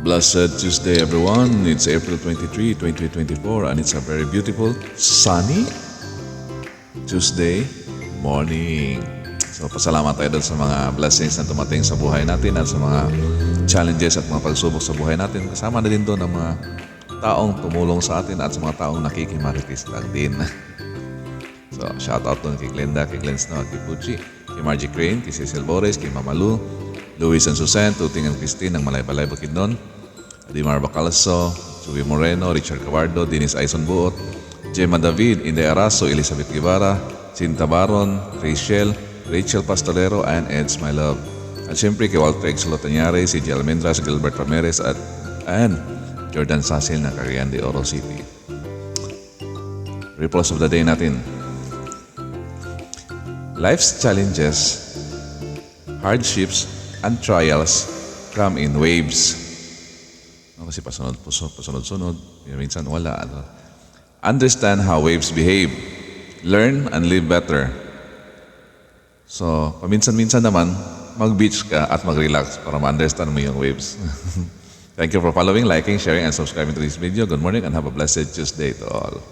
Blessed Tuesday, everyone. It's April 23, 2024, and it's a very beautiful, sunny Tuesday morning. So, pasalamat tayo sa mga blessings na tumating sa buhay natin at sa mga challenges at mga pagsubok sa buhay natin. Kasama na din doon ang mga taong tumulong sa atin at sa mga taong nakikimaritis lang din. So, shout out doon kay Glenda, kay Glenn Snow, kay Pucci, kay Margie Crane, kay Cecil Bores, kay Mama Lu, Luis and Susan, Tuting and Christine ng Malay-Balay Bukidnon, Dimar Bacalso, Chuy Moreno, Richard Cabardo, Dennis Aison Buot, Gemma David, Inday Araso, Elizabeth Guevara, Cinta Baron, Rachel Pastorero, and Eds My Love. At syempre kay Walter Exolo Tanyari, si G. Almendras, Gilbert Ramirez, and Jordan Sasil ng Cagayan de Oro City. Reports of the day natin. Life's challenges, hardships, and trials come in waves. Kasi pasunod-sunod, minsan wala. Understand how waves behave. Learn and live better. So, paminsan-minsan naman, mag-beach ka at mag-relax para ma-understand mo yung waves. Thank you for following, liking, sharing, and subscribing to this video. Good morning and have a blessed Tuesday to all.